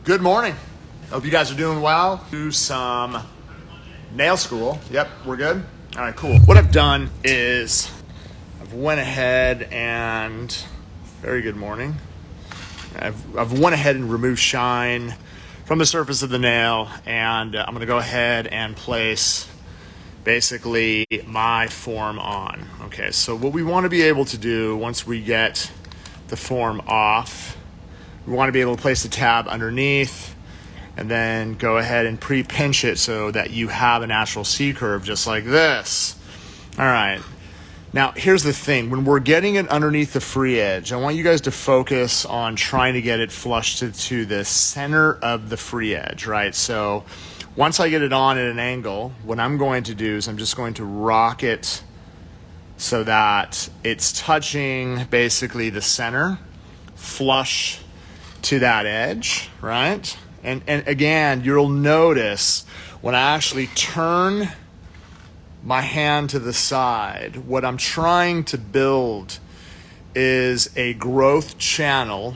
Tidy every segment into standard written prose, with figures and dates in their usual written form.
Good morning. Hope you guys are doing well. Do some nail school. Yep, we're good. All right, cool. What I've done is I've went ahead and very good morning. I've went ahead and removed shine from the surface of the nail, and I'm going to go ahead and place basically my form on. Okay, so what we want to be able to do once we get the form off, we want to be able to place the tab underneath and then go ahead and pre-pinch it so that you have a natural C-curve just like this. All right. Now, here's the thing. When we're getting it underneath the free edge, I want you guys to focus on trying to get it flush to the center of the free edge, right? So once I get it on at an angle, what I'm going to do is I'm just going to rock it so that it's touching basically the center, flush to that edge, right? And again, you'll notice when I actually turn my hand to the side, what I'm trying to build is a growth channel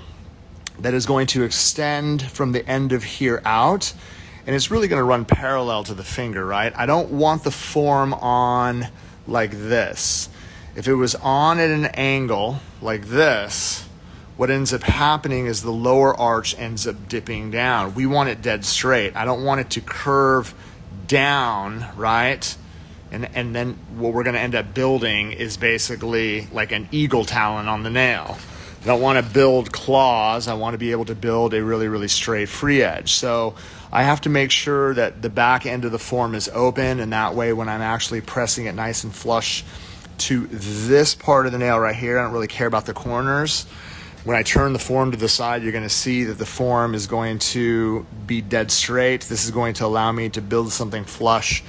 that is going to extend from the end of here out, and it's really going to run parallel to the finger, right? I don't want the form on like this. If it was on at an angle like this, what ends up happening is the lower arch ends up dipping down. We want it dead straight. I don't want it to curve down, right? And then what we're gonna end up building is basically like an eagle talon on the nail. I don't wanna build claws. I wanna be able to build a really, really straight free edge. So I have to make sure that the back end of the form is open, and that way when I'm actually pressing it nice and flush to this part of the nail right here, I don't really care about the corners. When I turn the form to the side, you're gonna see that the form is going to be dead straight. This is going to allow me to build something flush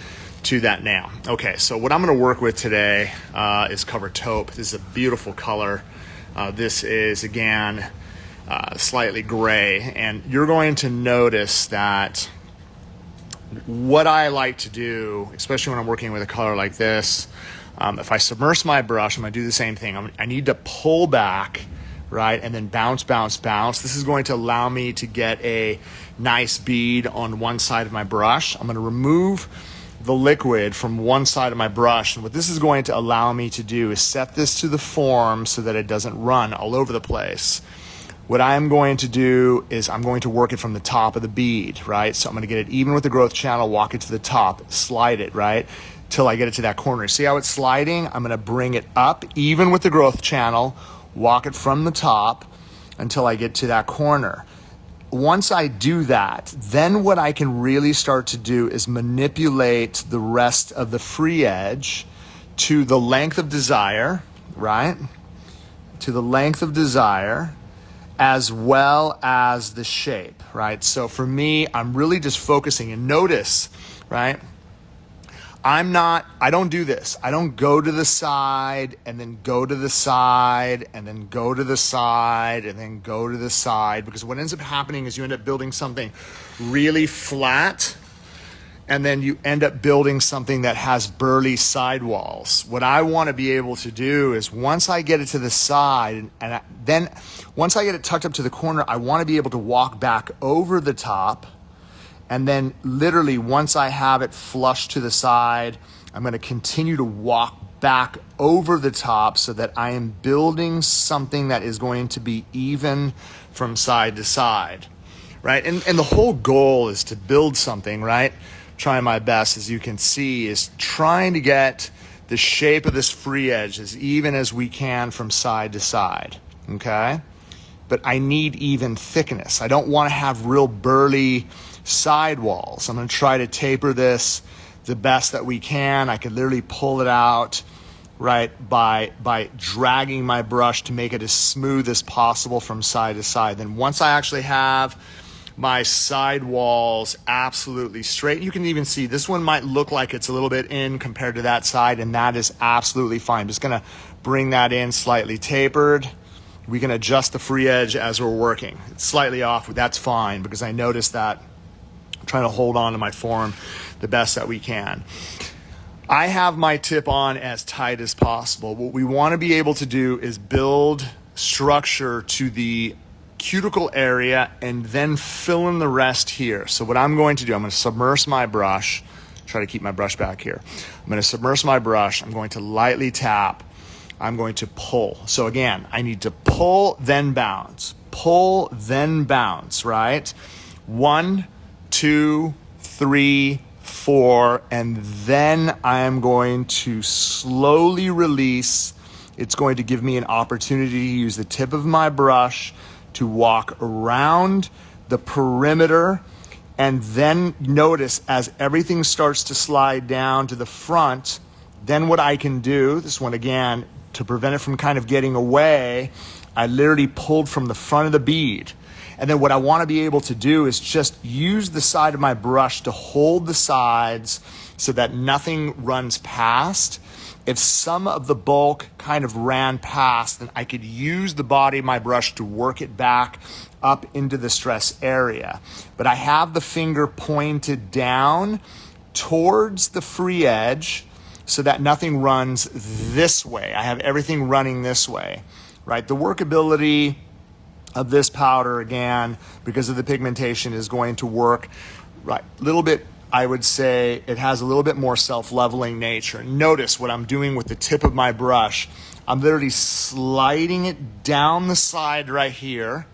to that nail. Okay, so what I'm gonna work with today is covered taupe. This is a beautiful color. This is, again, slightly gray, and you're going to notice that what I like to do, especially when I'm working with a color like this, if I submerge my brush, I'm gonna do the same thing. I need to pull back, right, and then bounce, bounce, bounce. This is going to allow me to get a nice bead on one side of my brush. I'm going to remove the liquid from one side of my brush, and what this is going to allow me to do is set this to the form so that it doesn't run all over the place. What I'm going to do is I'm going to work it from the top of the bead, right? So I'm going to get it even with the growth channel, walk it to the top, slide it, right, till I get it to that corner. See how it's sliding? I'm going to bring it up even with the growth channel, walk it from the top until I get to that corner. Once I do that, then what I can really start to do is manipulate the rest of the free edge to the length of desire, right? To the length of desire, as well as the shape, right? So for me, I'm really just focusing, and notice, right? I don't do this. I don't go to the side and then go to the side and then go to the side and then go to the side, because what ends up happening is you end up building something really flat, and then you end up building something that has burly sidewalls. What I want to be able to do is once I get it to the side, and then once I get it tucked up to the corner, I want to be able to walk back over the top. And then literally once I have it flush to the side, I'm going to continue to walk back over the top so that I am building something that is going to be even from side to side, right? And the whole goal is to build something, right? Trying my best, as you can see, is trying to get the shape of this free edge as even as we can from side to side, okay? But I need even thickness. I don't want to have real burly sidewalls. I'm going to try to taper this the best that we can. I can literally pull it out, right, by dragging my brush to make it as smooth as possible from side to side. Then once I actually have my sidewalls absolutely straight, you can even see this one might look like it's a little bit in compared to that side, and that is absolutely fine. I'm just going to bring that in slightly tapered. We can adjust the free edge as we're working. It's slightly off, but that's fine, because I noticed that I'm trying to hold on to my form the best that we can. I have my tip on as tight as possible. What we want to be able to do is build structure to the cuticle area, and then fill in the rest here. So what I'm going to do, I'm going to submerge my brush, try to keep my brush back here. I'm going to submerge my brush, I'm going to lightly tap, I'm going to pull. So again, I need to pull, then bounce, pull, then bounce, right? 1, 2, 3, 4, and then I am going to slowly release. It's going to give me an opportunity to use the tip of my brush to walk around the perimeter, and then notice as everything starts to slide down to the front, then what I can do, this one again, to prevent it from kind of getting away, I literally pulled from the front of the bead. And then what I want to be able to do is just use the side of my brush to hold the sides so that nothing runs past. If some of the bulk kind of ran past, then I could use the body of my brush to work it back up into the stress area. But I have the finger pointed down towards the free edge so that nothing runs this way. I have everything running this way, right? The workability of this powder, again, because of the pigmentation, is going to work right a little bit. I would say it has a little bit more self-leveling nature. Notice what I'm doing with the tip of my brush. I'm literally sliding it down the side right here.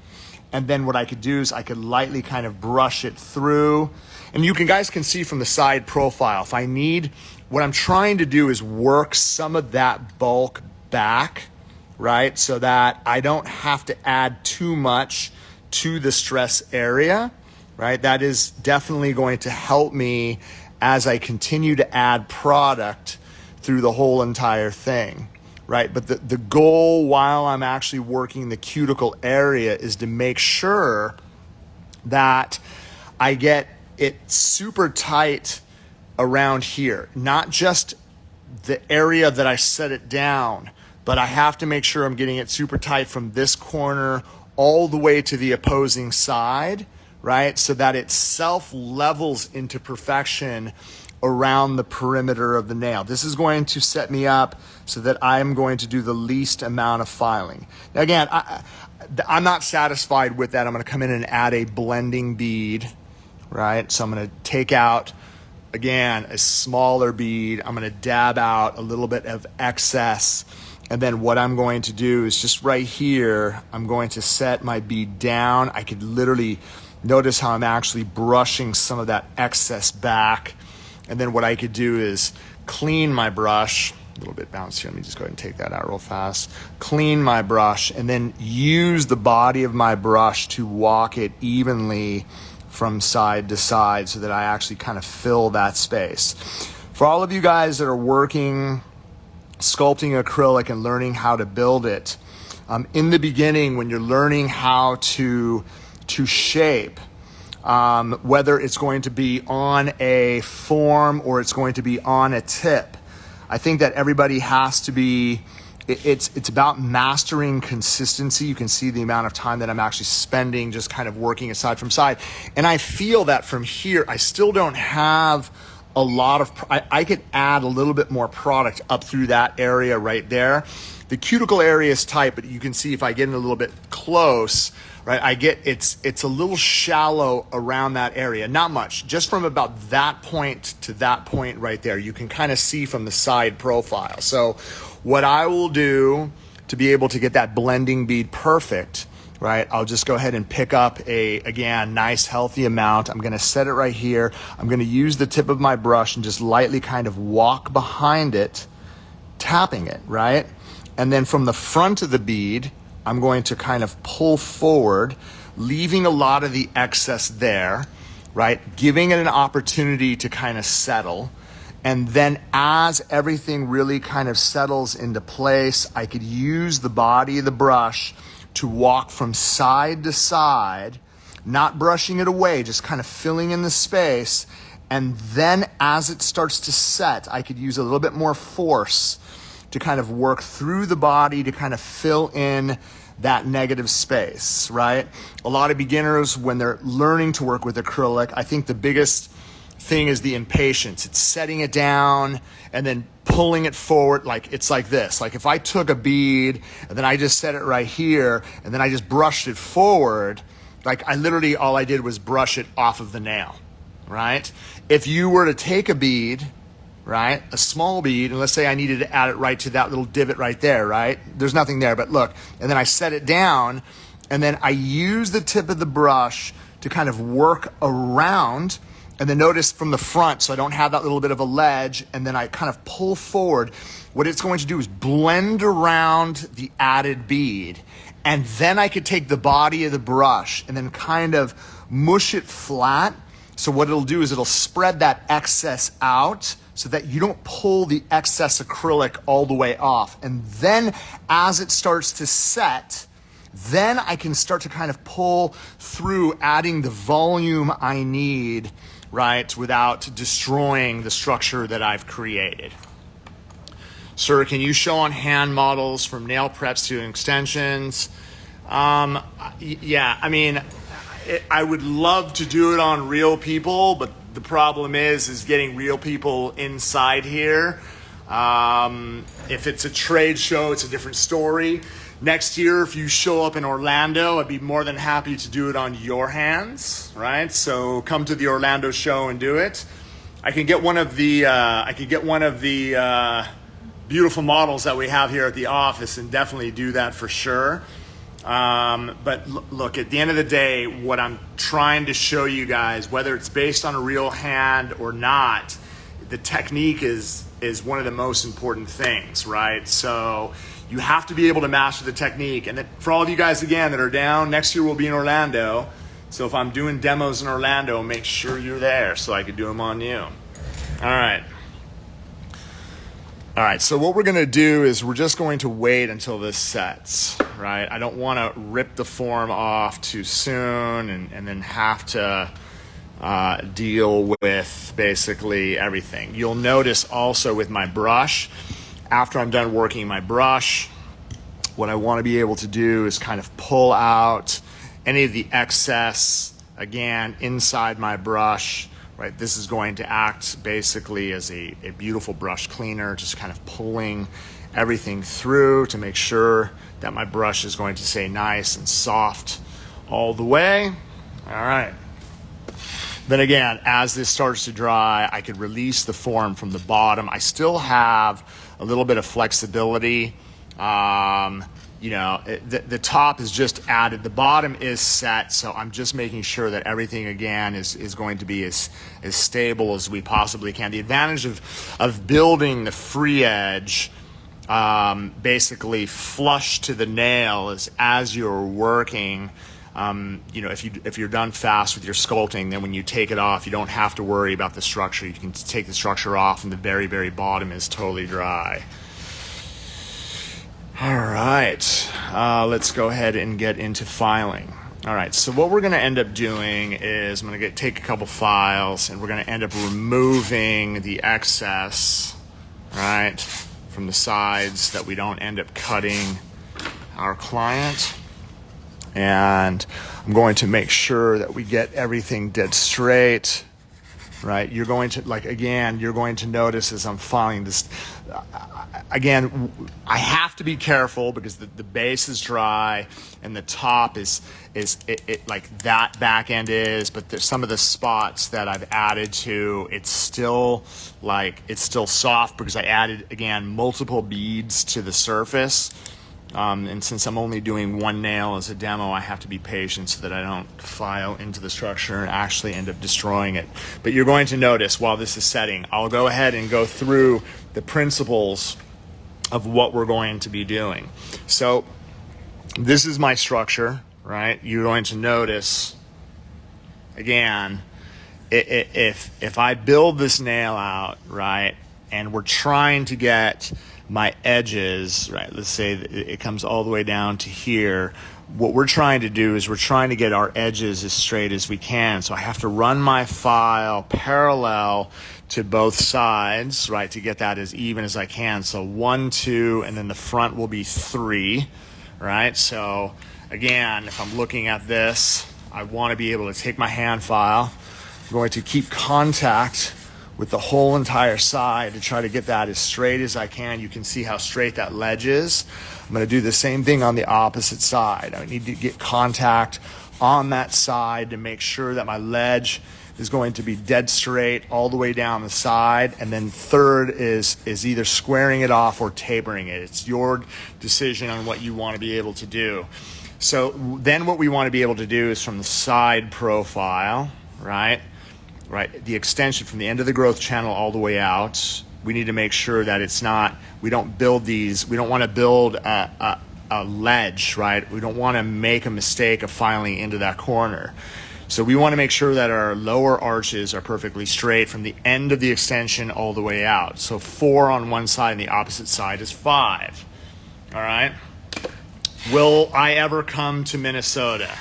And then what I could do is I could lightly kind of brush it through. And you guys can see from the side profile, if I need, what I'm trying to do is work some of that bulk back, right? So that I don't have to add too much to the stress area. Right? That is definitely going to help me as I continue to add product through the whole entire thing, right? But the goal while I'm actually working the cuticle area is to make sure that I get it super tight around here, not just the area that I set it down, but I have to make sure I'm getting it super tight from this corner all the way to the opposing side, right? So that it self-levels into perfection around the perimeter of the nail. This is going to set me up so that I'm going to do the least amount of filing. Now again, I'm not satisfied with that. I'm gonna come in and add a blending bead, right? So I'm gonna take out, again, a smaller bead. I'm gonna dab out a little bit of excess. And then what I'm going to do is just right here, I'm going to set my bead down. I could literally notice how I'm actually brushing some of that excess back. And then what I could do is clean my brush, a little bit bouncy. Let me just go ahead and take that out real fast. Clean my brush and then use the body of my brush to walk it evenly from side to side so that I actually kind of fill that space. For all of you guys that are working, sculpting acrylic and learning how to build it, in the beginning when you're learning how to shape, whether it's going to be on a form or it's going to be on a tip, I think that everybody has to be, it's about mastering consistency. You can see the amount of time that I'm actually spending just kind of working it side from side. And I feel that from here, I still don't have a lot of, I could add a little bit more product up through that area right there. The cuticle area is tight, but you can see if I get in a little bit close, right, I get it's a little shallow around that area, not much, just from about that point to that point right there. You can kind of see from the side profile. So what I will do to be able to get that blending bead perfect, right, I'll just go ahead and pick up a, again, nice healthy amount. I'm gonna set it right here. I'm gonna use the tip of my brush and just lightly kind of walk behind it, tapping it, right? And then from the front of the bead, I'm going to kind of pull forward, leaving a lot of the excess there, right? Giving it an opportunity to kind of settle. And then as everything really kind of settles into place, I could use the body of the brush to walk from side to side, not brushing it away, just kind of filling in the space. And then as it starts to set, I could use a little bit more force to kind of work through the body to kind of fill in that negative space, right? A lot of beginners, when they're learning to work with acrylic, I think the biggest thing is the impatience. It's setting it down and then pulling it forward. Like it's like this. Like if I took a bead and then I just set it right here and then I just brushed it forward, like I literally, all I did was brush it off of the nail, right? If you were to take a bead, right, a small bead, and let's say I needed to add it right to that little divot right there, right? There's nothing there, but look, and then I set it down and then I use the tip of the brush to kind of work around, and then notice from the front, so I don't have that little bit of a ledge, and then I kind of pull forward. What it's going to do is blend around the added bead, and then I could take the body of the brush and then kind of mush it flat. So what it'll do is it'll spread that excess out so that you don't pull the excess acrylic all the way off. And then as it starts to set, then I can start to kind of pull through, adding the volume I need, right, without destroying the structure that I've created. Sir, can you show on hand models from nail preps to extensions? Yeah, I mean, I would love to do it on real people, but the problem is getting real people inside here. If it's a trade show, it's a different story. Next year, if you show up in Orlando, I'd be more than happy to do it on your hands, right? So come to the Orlando show and do it. I can get one of the beautiful models that we have here at the office and definitely do that for sure. But look, at the end of the day, what I'm trying to show you guys, whether it's based on a real hand or not, the technique is one of the most important things, right? So you have to be able to master the technique. And for all of you guys, again, that are down, next year we'll be in Orlando. So if I'm doing demos in Orlando, make sure you're there so I can do them on you. All right. All right, so what we're gonna do is we're just going to wait until this sets, right? I don't wanna rip the form off too soon and then have to deal with basically everything. You'll notice also with my brush, after I'm done working my brush, what I wanna be able to do is kind of pull out any of the excess, again, inside my brush. Right, this is going to act basically as a beautiful brush cleaner, just kind of pulling everything through to make sure that my brush is going to stay nice and soft all the way. All right. Then again, as this starts to dry, I could release the form from the bottom. I still have a little bit of flexibility. You know, the top is just added, the bottom is set, so I'm just making sure that everything again is going to be as stable as we possibly can. The advantage of building the free edge basically flush to the nail is as you're working, you know, if you're done fast with your sculpting, then when you take it off, you don't have to worry about the structure. You can take the structure off and the very, very bottom is totally dry. All right, let's go ahead and get into filing. All right, so what we're gonna end up doing is I'm gonna take a couple files and we're gonna end up removing the excess, right, from the sides that we don't end up cutting our client. And I'm going to make sure that we get everything dead straight, right? You're going to, like, again, you're going to notice as I'm filing this, again, I have to be careful because the base is dry and the top is like that back end is, but there's some of the spots that I've added to, it's still soft because I added, again, multiple beads to the surface. And since I'm only doing one nail as a demo, I have to be patient so that I don't file into the structure and actually end up destroying it. But you're going to notice while this is setting, I'll go ahead and go through the principles of what we're going to be doing. So this is my structure, right? You're going to notice, again, if I build this nail out, right, and we're trying to get my edges, right, let's say it comes all the way down to here, what we're trying to do is we're trying to get our edges as straight as we can. So I have to run my file parallel to both sides, right, to get that as even as I can. So 1, 2, and then the front will be 3, right? So again, if I'm looking at this, I want to be able to take my hand file, going to keep contact with the whole entire side to try to get that as straight as I can. You can see how straight that ledge is. I'm going to do the same thing on the opposite side. I need to get contact on that side to make sure that my ledge is going to be dead straight all the way down the side. And then third is either squaring it off or tapering it. It's your decision on what you want to be able to do. So then what we want to be able to do is from the side profile, right, the extension from the end of the growth channel all the way out, we need to make sure that it's not, we don't build these, we don't want to build a ledge, right? We don't want to make a mistake of filing into that corner. So we want to make sure that our lower arches are perfectly straight from the end of the extension all the way out. So 4 on one side and the opposite side is 5. All right. Will I ever come to Minnesota?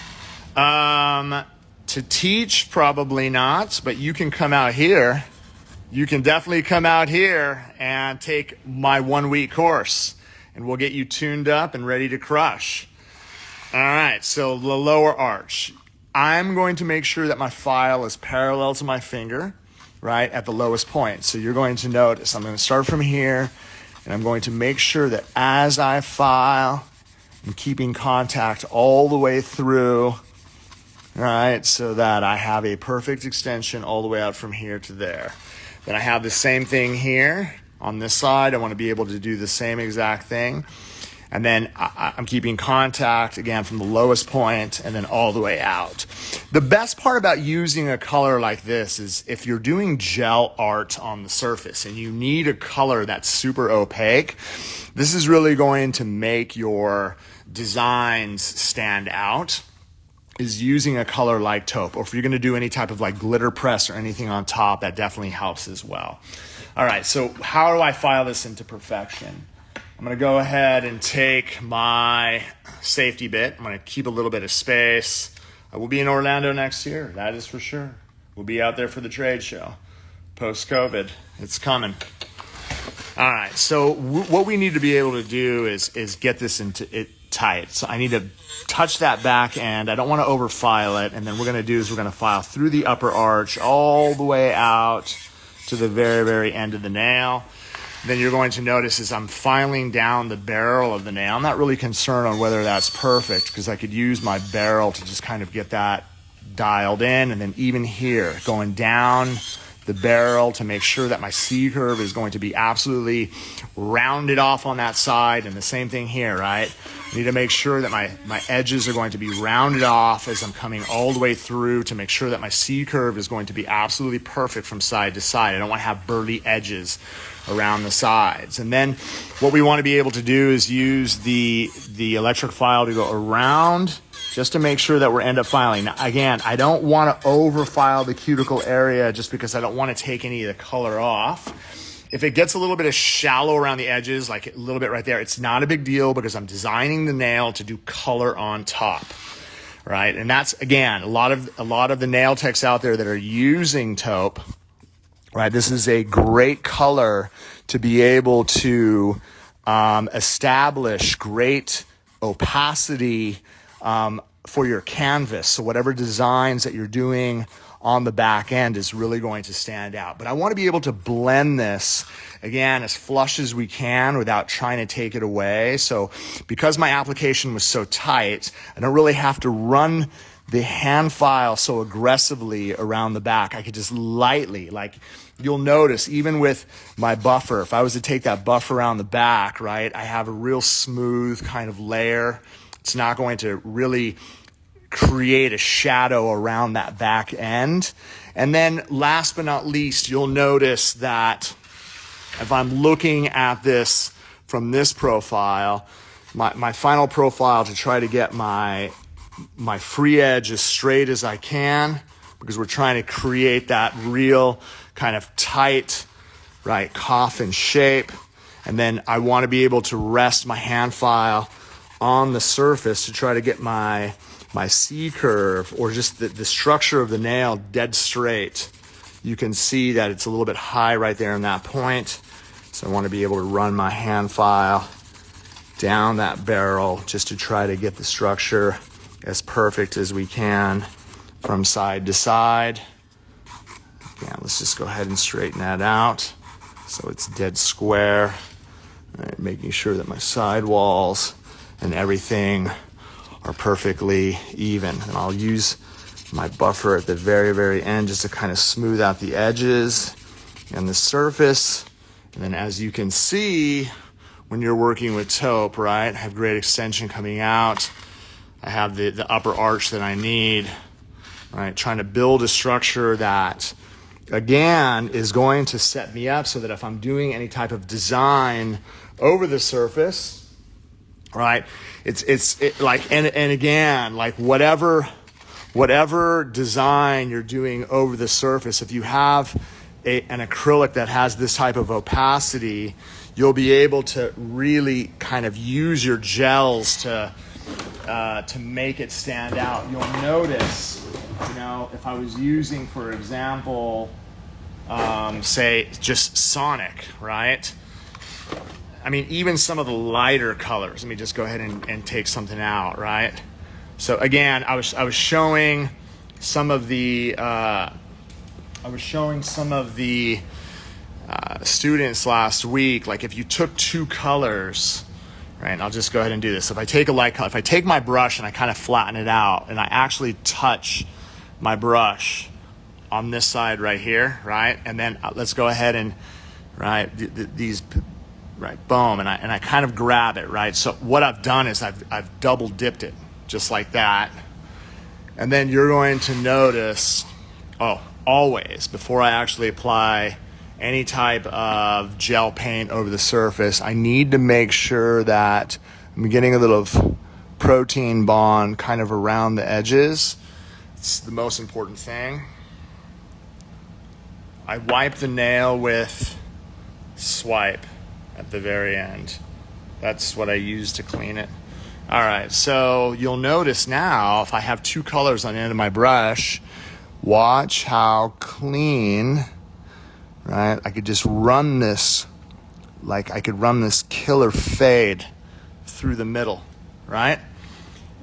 To teach, probably not, but you can come out here. You can definitely come out here and take my 1-week course, and we'll get you tuned up and ready to crush. All right, so the lower arch. I'm going to make sure that my file is parallel to my finger, right, at the lowest point. So you're going to notice I'm going to start from here, and I'm going to make sure that as I file, I'm keeping contact all the way through, all right, so that I have a perfect extension all the way out from here to there. Then I have the same thing here on this side. I want to be able to do the same exact thing. And then I'm keeping contact, again, from the lowest point and then all the way out. The best part about using a color like this is if you're doing gel art on the surface and you need a color that's super opaque, this is really going to make your designs stand out, is using a color like taupe. Or if you're going to do any type of like glitter press or anything on top, that definitely helps as well. All right, so how do I file this into perfection? I'm going to go ahead and take my safety bit. I'm going to keep a little bit of space. I will be in Orlando next year, that is for sure. We'll be out there for the trade show. Post-COVID, it's coming. All right, so what we need to be able to do is get this into it tight. So I need to touch that back end. I don't want to overfile it. And then what we're going to do is we're going to file through the upper arch all the way out to the very, very end of the nail. Then you're going to notice as I'm filing down the barrel of the nail, I'm not really concerned on whether that's perfect because I could use my barrel to just kind of get that dialed in. And then even here, going down the barrel to make sure that my C curve is going to be absolutely rounded off on that side. And the same thing here, right? I need to make sure that my edges are going to be rounded off as I'm coming all the way through to make sure that my C curve is going to be absolutely perfect from side to side. I don't want to have burly edges around the sides. And then what we want to be able to do is use the electric file to go around just to make sure that we're end up filing. Now, again, I don't want to over file the cuticle area just because I don't want to take any of the color off. If it gets a little bit of shallow around the edges, like a little bit right there, it's not a big deal because I'm designing the nail to do color on top, right? And that's, again, a lot of the nail techs out there that are using taupe, right? This is a great color to be able to establish great opacity for your canvas. So whatever designs that you're doing on the back end is really going to stand out. But I want to be able to blend this, again, as flush as we can without trying to take it away. So because my application was so tight, I don't really have to run the hand file so aggressively around the back. I could just lightly, like you'll notice, even with my buffer, if I was to take that buffer around the back, right, I have a real smooth kind of layer. It's not going to really create a shadow around that back end. And then last but not least, you'll notice that if I'm looking at this from this profile, my final profile to try to get my free edge as straight as I can, because we're trying to create that real kind of tight, right, coffin shape. And then I want to be able to rest my hand file on the surface to try to get my C curve or just the structure of the nail dead straight. You can see that it's a little bit high right there in that point. So I want to be able to run my hand file down that barrel just to try to get the structure as perfect as we can from side to side. right, let's just go ahead and straighten that out so it's dead square. All right, making sure that my sidewalls and everything are perfectly even. And I'll use my buffer at the very, very end just to kind of smooth out the edges and the surface. And then as you can see, when you're working with taupe, right, I have great extension coming out. I have the upper arch that I need, right? Trying to build a structure that, again, is going to set me up so that if I'm doing any type of design over the surface, right, it's like, and again, like whatever design you're doing over the surface, if you have an acrylic that has this type of opacity, you'll be able to really kind of use your gels to make it stand out. You'll notice, you know, if I was using, for example, say just Sonic, right? I mean, even some of the lighter colors. Let me just go ahead and take something out, right? So again, I was showing some of the students last week, like if you took two colors, right, and I'll just go ahead and do this. If I take a light color, if I take my brush and I kind of flatten it out and I actually touch my brush on this side right here, right, and then let's go ahead and, right, these, right, boom, and I kind of grab it, right. So what I've done is I've double dipped it just like that, and then you're going to notice, always before I actually apply any type of gel paint over the surface, I need to make sure that I'm getting a little protein bond kind of around the edges. It's the most important thing. I wipe the nail with swipe at the very end. That's what I use to clean it. All right, so you'll notice now if I have two colors on the end of my brush, watch how clean, right? I could just run this, like I could run this killer fade through the middle, right?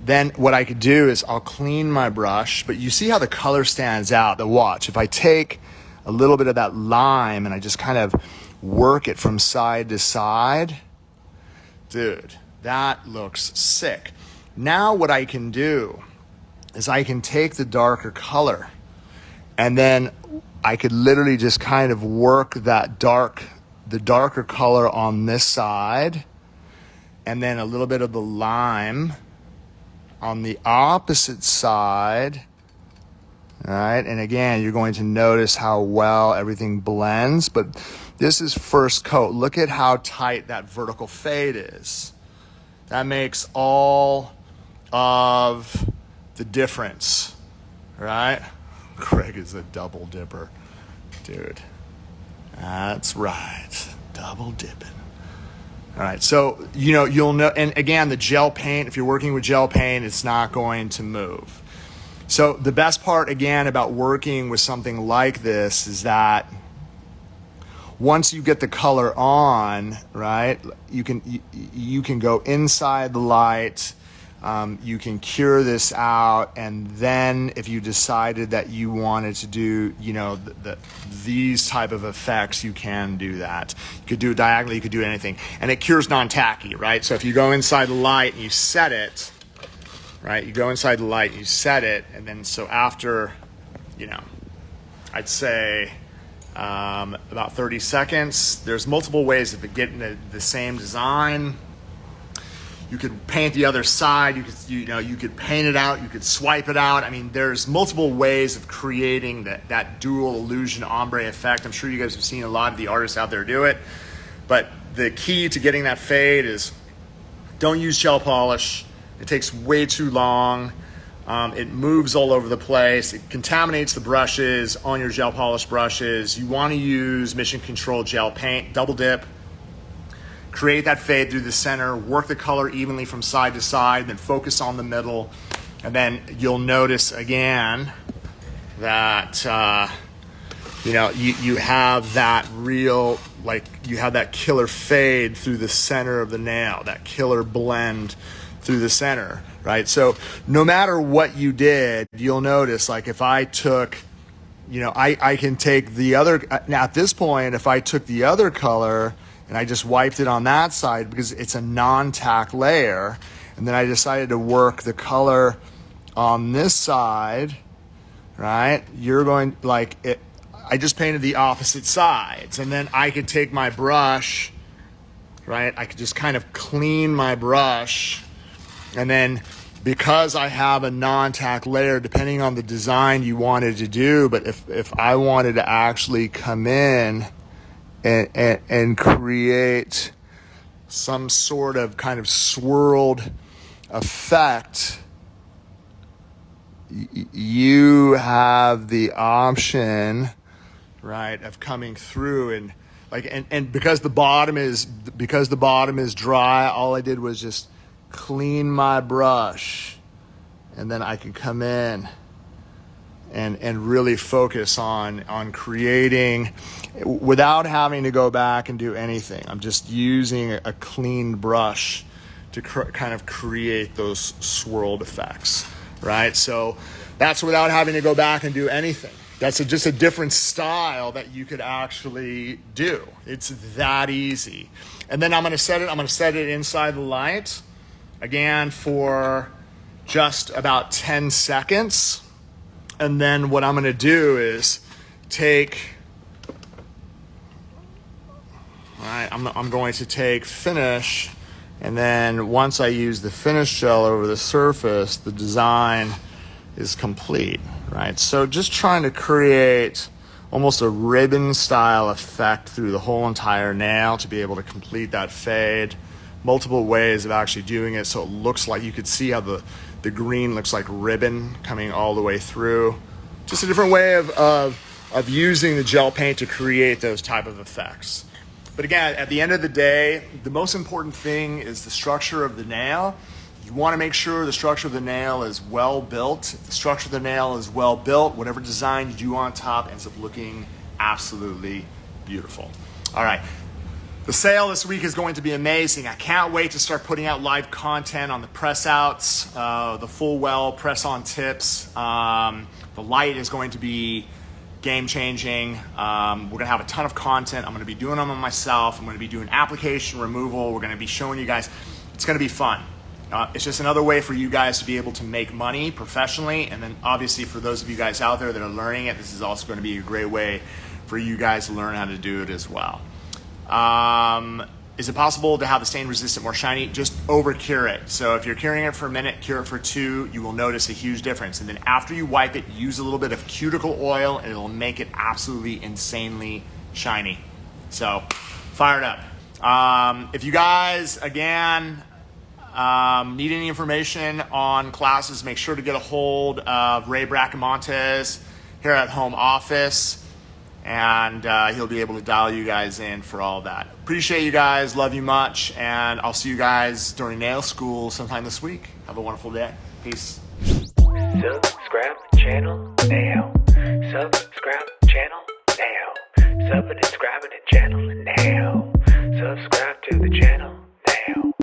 Then what I could do is I'll clean my brush, but you see how the color stands out. The watch, if I take a little bit of that lime and I just kind of work it from side to side, dude, that looks sick. Now what I can do is I can take the darker color and then I could literally just kind of work the darker color on this side and then a little bit of the lime on the opposite side, all right? And again, you're going to notice how well everything blends, but this is first coat. Look at how tight that vertical fade is. That makes all of the difference, right? Greg is a double dipper. Dude, that's right, double dipping. All right, so, you know, you'll know, and again, the gel paint, if you're working with gel paint, it's not going to move. So the best part, again, about working with something like this is that once you get the color on, right, you can go inside the light, you can cure this out, and then if you decided that you wanted to do, you know, these type of effects, you can do that. You could do it diagonally, you could do anything, and it cures non-tacky, right? So if you go inside the light and you set it, right, you go inside the light, you set it, and then so after, you know, I'd say about 30 seconds, there's multiple ways of getting the same design. You could paint the other side, you could paint it out, you could swipe it out. I mean, there's multiple ways of creating that dual illusion ombre effect. I'm sure you guys have seen a lot of the artists out there do it, but the key to getting that fade is don't use gel polish. It takes way too long. It moves all over the place. It contaminates the brushes on your gel polish brushes. You want to use mission control gel paint, double dip, create that fade through the center, work the color evenly from side to side, then focus on the middle. And then you'll notice again that, you have that real, like you have that killer fade through the center of the nail, that killer blend through the center, right? So no matter what you did, you'll notice, like if I took you know, I can take the other, now at this point, if I took the other color and I just wiped it on that side because it's a non-tack layer, and then I decided to work the color on this side, right? You're going, like, it, I just painted the opposite sides, and then I could take my brush, right? I could just kind of clean my brush, and then because I have a non-tack layer, depending on the design you wanted to do, but if I wanted to actually come in and create some sort of kind of swirled effect, you have the option, right, of coming through and like, and because the bottom is dry, all I did was just clean my brush, and then I can come in and really focus on creating without having to go back and do anything. I'm just using a clean brush to kind of create those swirled effects, right? So that's without having to go back and do anything. That's just a different style that you could actually do. It's that easy. And then I'm gonna set it inside the light, again, for just about 10 seconds. And then what I'm gonna do is take, all right, I'm going to take finish, and then once I use the finish gel over the surface, the design is complete, right? So just trying to create almost a ribbon style effect through the whole entire nail to be able to complete that fade. Multiple ways of actually doing it so it looks like, you could see how the green looks like ribbon coming all the way through. Just a different way of using the gel paint to create those type of effects. But again, at the end of the day, the most important thing is the structure of the nail. You want to make sure the structure of the nail is well built. If the structure of the nail is well built, whatever design you do on top ends up looking absolutely beautiful. All right. The sale this week is going to be amazing. I can't wait to start putting out live content on the press outs, the full well press on tips. The light is going to be game changing. We're gonna have a ton of content. I'm gonna be doing them on myself. I'm gonna be doing application removal. We're gonna be showing you guys. It's gonna be fun. It's just another way for you guys to be able to make money professionally. And then obviously for those of you guys out there that are learning it, this is also gonna be a great way for you guys to learn how to do it as well. Is it possible to have the stain resistant more shiny? Just over cure it. So if you're curing it for a minute, cure it for 2, you will notice a huge difference. And then after you wipe it, use a little bit of cuticle oil and it'll make it absolutely insanely shiny. So fire it up. If you guys, again, need any information on classes, make sure to get a hold of Ray Bracamontes here at home office. And he'll be able to dial you guys in for all that. Appreciate you guys, love you much, and I'll see you guys during nail school sometime this week. Have a wonderful day. Peace. Subscribe channel now. Subscribe channel now.